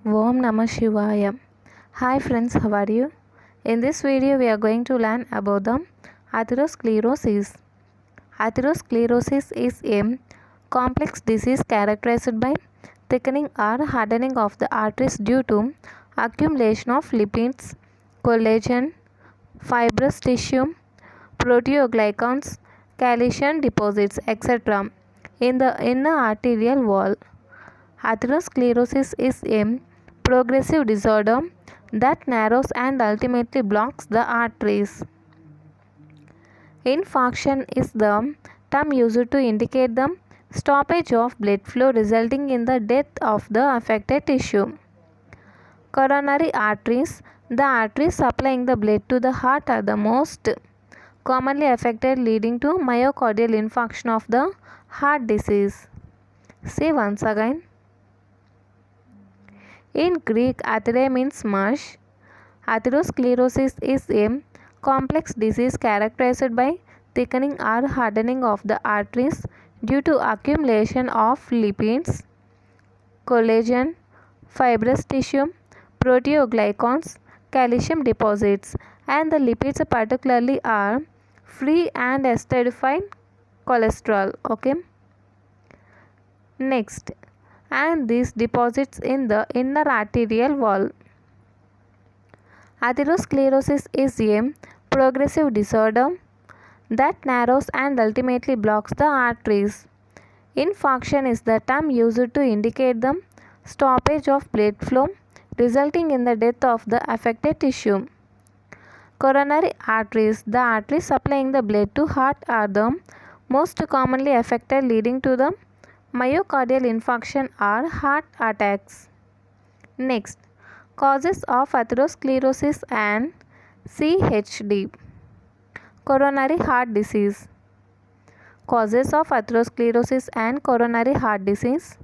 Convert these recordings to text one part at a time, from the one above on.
Om Namah Shivaya. Hi friends, how are you? In this video, we are going to learn about the atherosclerosis. Atherosclerosis is a complex disease characterized by thickening or hardening of the arteries due to accumulation of lipids, collagen, fibrous tissue, proteoglycans, calcium deposits, etc. in the inner arterial wall. Atherosclerosis is a progressive disorder that narrows and ultimately blocks the arteries. Infarction is the term used to indicate the stoppage of blood flow resulting in the death of the affected tissue. Coronary arteries, the arteries supplying the blood to the heart, are the most commonly affected, leading to myocardial infarction of the heart disease. See once again. In Greek, athere means mush. Atherosclerosis is a complex disease characterized by thickening or hardening of the arteries due to accumulation of lipids, collagen, fibrous tissue, proteoglycans, calcium deposits, and the lipids particularly are free and esterified cholesterol. Okay. Next, and these deposits in the inner arterial wall. Atherosclerosis is a progressive disorder that narrows and ultimately blocks the arteries. Infarction is the term used to indicate the stoppage of blood flow resulting in the death of the affected tissue. Coronary arteries, the arteries supplying the blood to heart, are the most commonly affected, leading to the myocardial infarction or heart attacks. Next, causes of atherosclerosis and CHD. Coronary heart disease. Causes of atherosclerosis and coronary heart disease.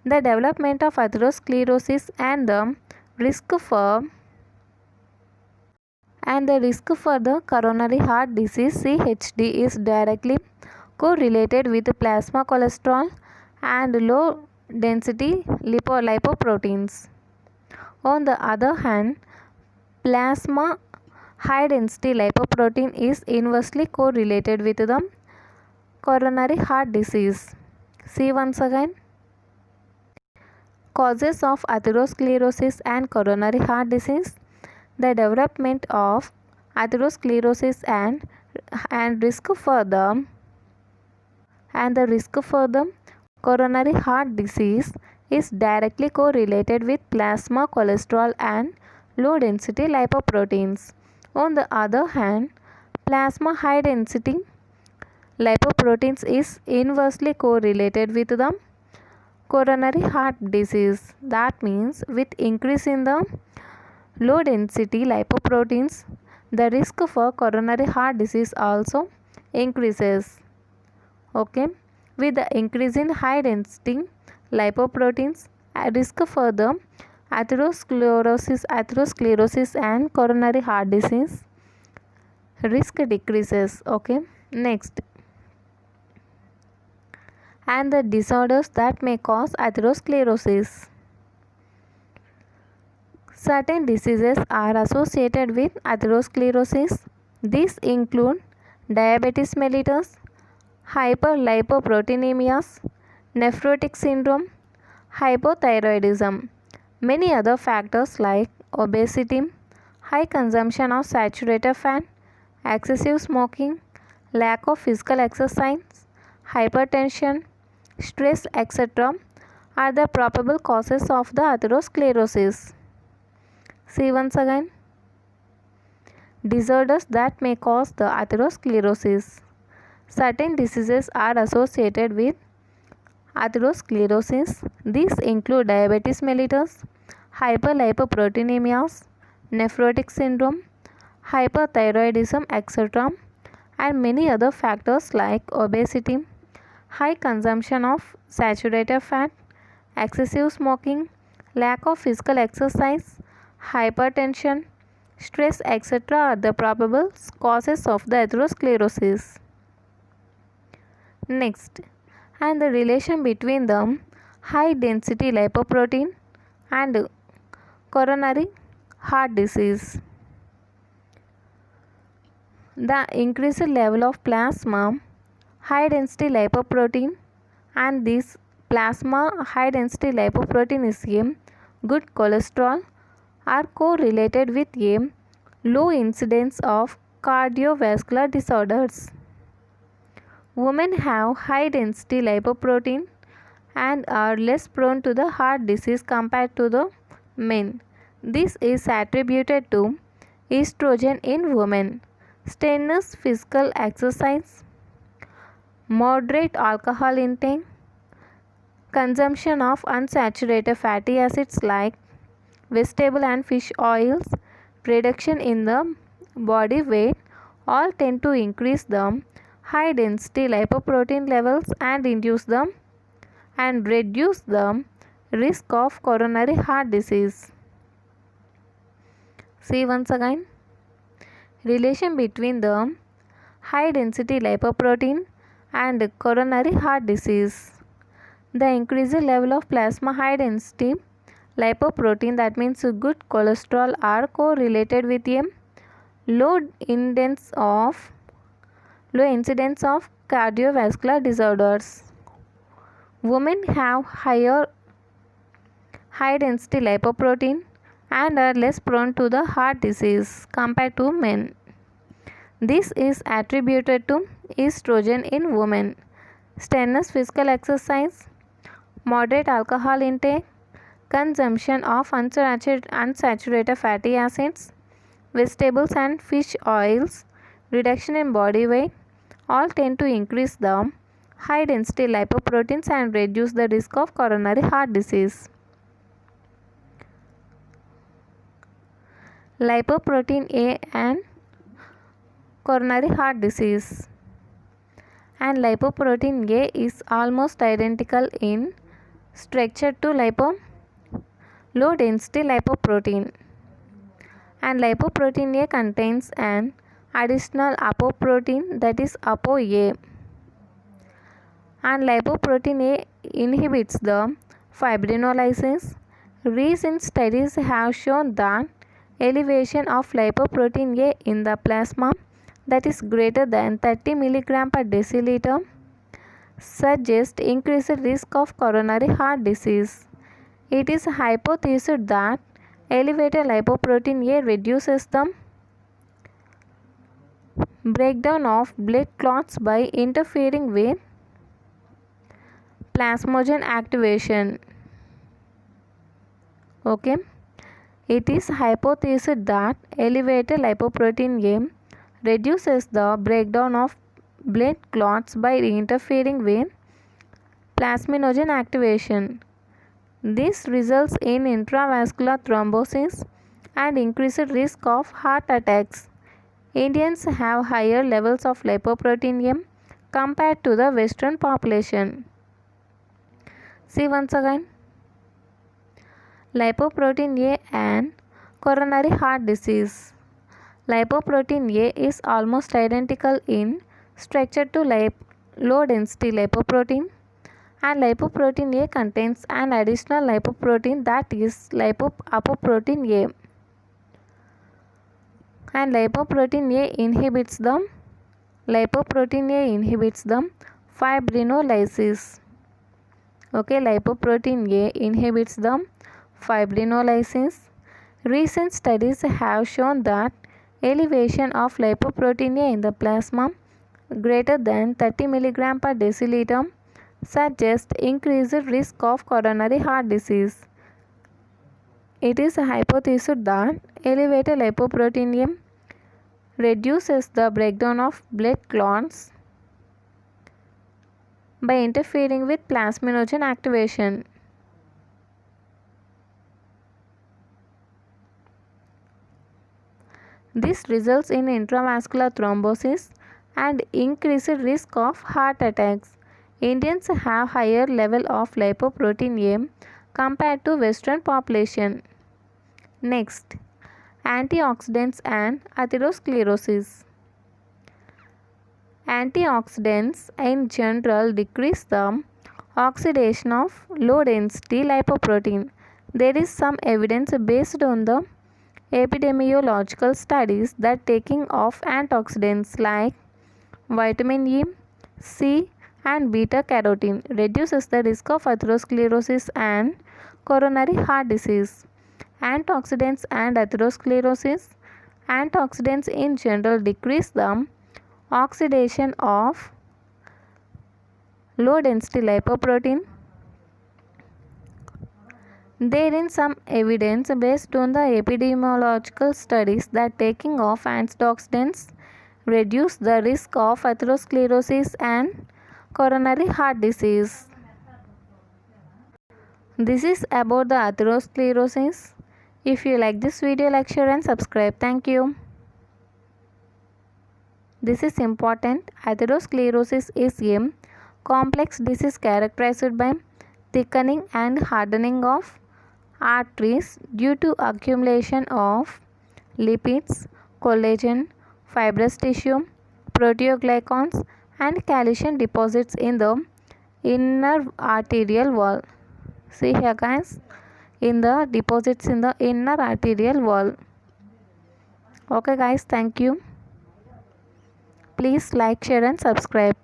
The development of atherosclerosis and the risk for the coronary heart disease CHD is directly correlated with plasma cholesterol and low density lipoproteins. On the other hand, plasma high density lipoprotein is inversely correlated with the coronary heart disease. See once again. Causes of atherosclerosis and coronary heart disease. The development of atherosclerosis and the risk for the coronary heart disease is directly correlated with plasma cholesterol and low density lipoproteins. On the other hand, plasma high density lipoproteins is inversely correlated with the coronary heart disease. That means with increase in the low density lipoproteins, the risk for coronary heart disease also increases. Okay. With the increase in high density lipoproteins, risk for the atherosclerosis and coronary heart disease risk decreases. Okay. Next, and the disorders that may cause atherosclerosis. Certain diseases are associated with atherosclerosis. These include diabetes mellitus, hyperlipoproteinemias, nephrotic syndrome, hypothyroidism. Many other factors like obesity, high consumption of saturated fat, excessive smoking, lack of physical exercise, hypertension, stress, etc. are the probable causes of the atherosclerosis. See once again. Disorders that may cause the atherosclerosis. Certain diseases are associated with atherosclerosis. These include diabetes mellitus, hyperlipoproteinemias, nephrotic syndrome, hyperthyroidism, etc. and many other factors like obesity, high consumption of saturated fat, excessive smoking, lack of physical exercise, hypertension, stress, etc. are the probable causes of the atherosclerosis. Next, and the relation between the high density lipoprotein and coronary heart disease. The increased level of plasma high density lipoprotein, and this plasma high density lipoprotein is a good cholesterol, are correlated with a low incidence of cardiovascular disorders. Women have high density lipoprotein and are less prone to the heart disease compared to the men. This is attributed to estrogen in women, strenuous physical exercise, moderate alcohol intake, consumption of unsaturated fatty acids like vegetable and fish oils, reduction in the body weight, all tend to increase the high density lipoprotein levels and reduce the risk of coronary heart disease. See once again, relation between the high density lipoprotein and coronary heart disease. The increased level of plasma high density lipoprotein, that means good cholesterol, are correlated with a low incidence of cardiovascular disorders. Women have high density lipoprotein and are less prone to the heart disease compared to men. This is attributed to estrogen in women, strenuous physical exercise, moderate alcohol intake, consumption of unsaturated fatty acids, vegetables and fish oils, reduction in body weight, all tend to increase the high density lipoproteins and reduce the risk of coronary heart disease. Lipoprotein A and coronary heart disease. And lipoprotein A is almost identical in structure to low density lipoprotein, and lipoprotein A contains an additional apoprotein, that is ApoA, and lipoprotein A inhibits the fibrinolysis. Recent studies have shown that elevation of lipoprotein A in the plasma, that is greater than 30 mg per deciliter, suggests increased risk of coronary heart disease. It is hypothesized that elevated lipoprotein A reduces the breakdown of blood clots by interfering with plasminogen activation. Okay. It is hypothesized that elevated lipoprotein A reduces the breakdown of blood clots by interfering with plasminogen activation. This results in intravascular thrombosis and increased risk of heart attacks. Indians have higher levels of lipoprotein A compared to the Western population. See once again, lipoprotein A and coronary heart disease. Lipoprotein A is almost identical in structure to low density lipoprotein, and lipoprotein A contains an additional lipoprotein, that is apoprotein A, and lipoprotein A inhibits the fibrinolysis. Okay, lipoprotein A inhibits the fibrinolysis. Recent studies have shown that elevation of lipoprotein A in the plasma greater than 30 mg per deciliter suggests increased risk of coronary heart disease. It is hypothesized that elevated lipoprotein A reduces the breakdown of blood clots by interfering with plasminogen activation. This results in intravascular thrombosis and increased risk of heart attacks. Indians have higher level of lipoprotein A compared to Western population. Next, antioxidants and atherosclerosis. Antioxidants in general decrease the oxidation of low density lipoprotein, There is some evidence based on the epidemiological studies that taking of antioxidants like vitamin E, C, and beta carotene reduces the risk of atherosclerosis and coronary heart disease. Antioxidants and atherosclerosis. Antioxidants in general decrease the oxidation of low density lipoprotein. There is some evidence based on the epidemiological studies that taking of antioxidants reduce the risk of atherosclerosis and coronary heart disease. This is about the atherosclerosis. If you like this video, like, share and subscribe. Thank you. This is important. Atherosclerosis is a complex disease characterized by thickening and hardening of arteries due to accumulation of lipids, collagen, fibrous tissue, proteoglycans, and calcium deposits in the inner arterial wall. See here guys, in the deposits in the inner arterial wall. Okay guys, thank you. Please like, share and subscribe.